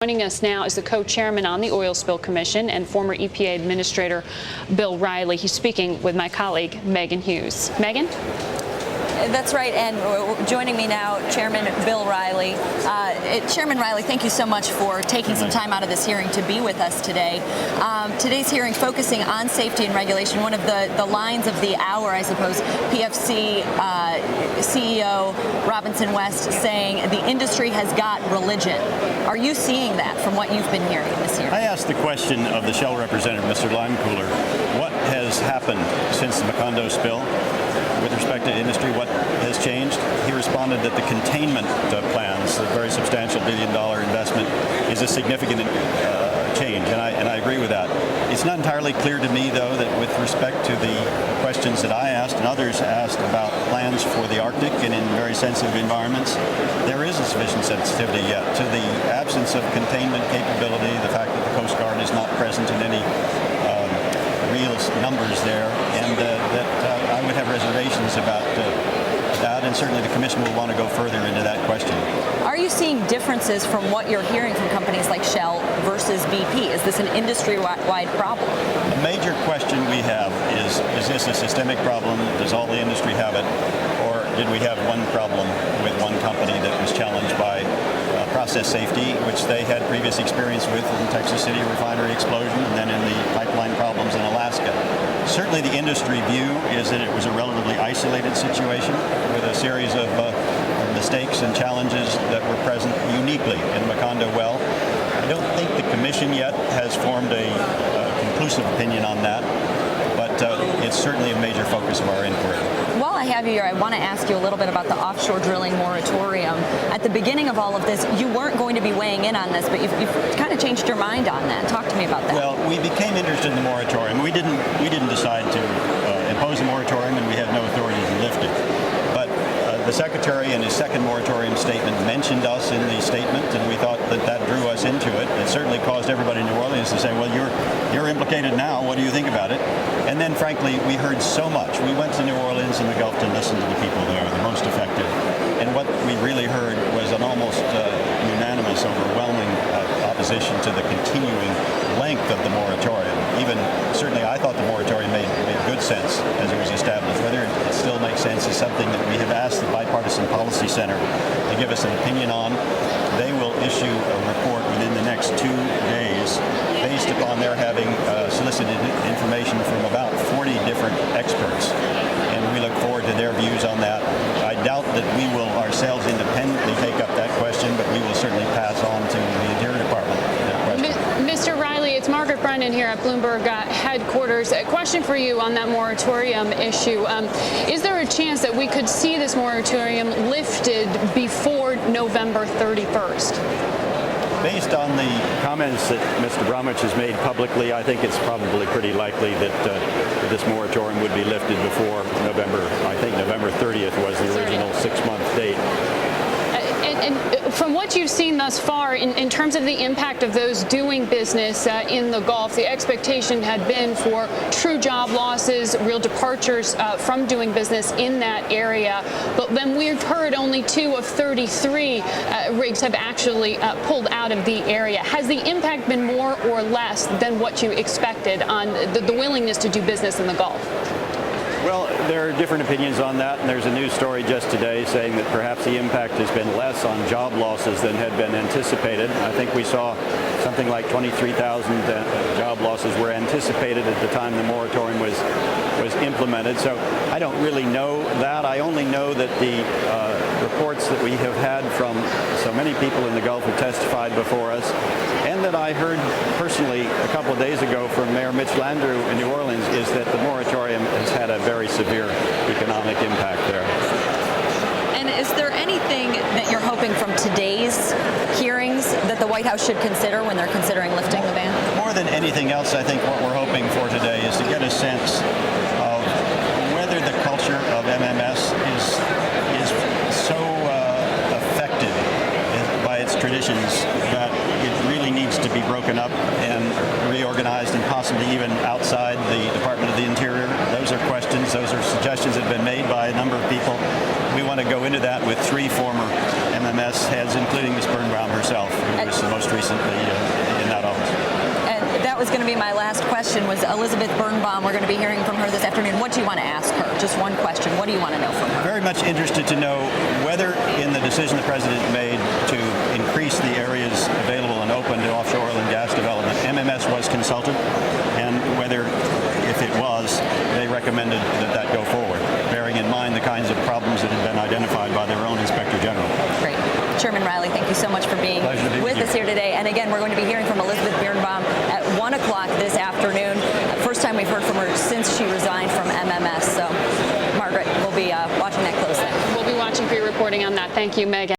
Joining us now is the co-chairman on the Oil Spill Commission and former EPA Administrator Bill Reilly. He's speaking with my colleague, Megan Hughes. Megan? That's right, and joining me now, Chairman Bill Reilly. Chairman Reilly, thank you so much for taking some time out of this hearing to be with us today. Today's hearing focusing on safety and regulation. One of the lines of the hour, I suppose, PFC CEO Robinson West saying the industry has got religion. Are you seeing that from what you've been hearing in this hearing? I asked the question of the Shell representative, Mr. Limecooler, what has happened since the Macondo spill? With respect to industry, what has changed? He responded that the containment plans, a very substantial billion-dollar investment, is a significant change, and I agree with that. It's not entirely clear to me, though, that with respect to the questions that I asked and others asked about plans for the Arctic and in very sensitive environments, there is a sufficient sensitivity yet to the absence of containment capability, the fact that the Coast Guard is not present in any real numbers there, and that I would have reservations about that, and certainly the Commission will want to go further into that question. Are you seeing differences from what you're hearing from companies like Shell versus BP? Is this an industry-wide problem? A major question we have is this a systemic problem? Does all the industry have it? Or did we have one problem with one company that was challenged by process safety, which they had previous experience with in the Texas City refinery explosion and then in the pipeline problems in Alaska? Certainly the industry view is that it was a relatively isolated situation with a series of mistakes and challenges that were present uniquely in the Macondo well. I don't think the Commission yet has formed a conclusive opinion on that, but it's certainly a major focus of our inquiry. While I have you here, I want to ask you a little bit about the offshore drilling moratorium. At the beginning of all of this, you weren't going to be weighing in on this, but you've kind of changed your mind on that. Talk to me about that. Well, we became interested in the moratorium. We didn't decide to impose a moratorium, and we had no authority to lift it. But the Secretary in his second moratorium statement mentioned us in the statement, and we thought that drew us into it. It certainly caused everybody in New Orleans to say, well, you're implicated now. What do you think about it? And then, frankly, we heard so much. We went to New Orleans and the Gulf to listen to the people there, the most affected. And what we really heard was an almost unanimous, overwhelming opposition to the continuing length of the moratorium. Even, certainly, I thought the moratorium made good sense as it was established. Whether it still makes sense is something that we have asked the Bipartisan Policy Center to give us an opinion on. They will issue a report within the next 2 days based upon their having solicited information from about 40 different experts. And we look forward to their views on that. I doubt that we will ourselves independently take up that question, but we will certainly pass on to the Interior Department that question. Mr. Reilly, it's Margaret Brennan here at Bloomberg headquarters. A question for you on that moratorium issue. Is there a chance that we could see this moratorium lifted before November 31st? Based on the comments that Mr. Bromwich has made publicly, I think it's probably pretty likely that this moratorium would be lifted before November. I think November 30th was the original 6-month date. And from what you've seen thus far, in terms of the impact of those doing business in the Gulf, the expectation had been for true job losses, real departures from doing business in that area. But then we've heard only 2 of 33 rigs have actually pulled out of the area. Has the impact been more or less than what you expected on the willingness to do business in the Gulf? Well, there are different opinions on that, and there's a news story just today saying that perhaps the impact has been less on job losses than had been anticipated. I think we saw something like 23,000 job losses were anticipated at the time the moratorium was implemented. So I don't really know that. I only know that the reports that we have had from so many people in the Gulf who testified before us, and that I heard personally a couple of days ago from Mayor Mitch Landrieu in New Orleans, is that the moratorium has had a very severe economic impact there. And is there anything that you're hoping from today's hearings that the White House should consider when they're considering lifting the ban? More than anything else, I think what we're hoping for today is to get a sense of whether the culture of MMS is so affected by its traditions that it really needs to be broken up and reorganized, and possibly even outside the Department of the Interior. Those are questions, those are suggestions that have been made by a number of people. we want to go into that with 3 former MMS heads, including Ms. Birnbaum herself, who was the most recently in that office. And that was going to be my last question, was Elizabeth Birnbaum. We're going to be hearing from her this afternoon. What do you want to ask her? Just one question. What do you want to know from her? Very much interested to know whether in the decision the President made to increase the areas available and open to offshore oil and gas development, MMS was consulted, and whether, if it was, they recommended that go forward, bearing in mind the kinds of problems that had been identified by their own Inspector General. Great. Chairman Reilly, thank you so much for being with us here today. And again, we're going to be hearing from Elizabeth Birnbaum at 1 o'clock this afternoon. First time we've heard from her since she resigned from MMS. So, Margaret, we'll be watching that closely. We'll be watching for your reporting on that. Thank you, Megan.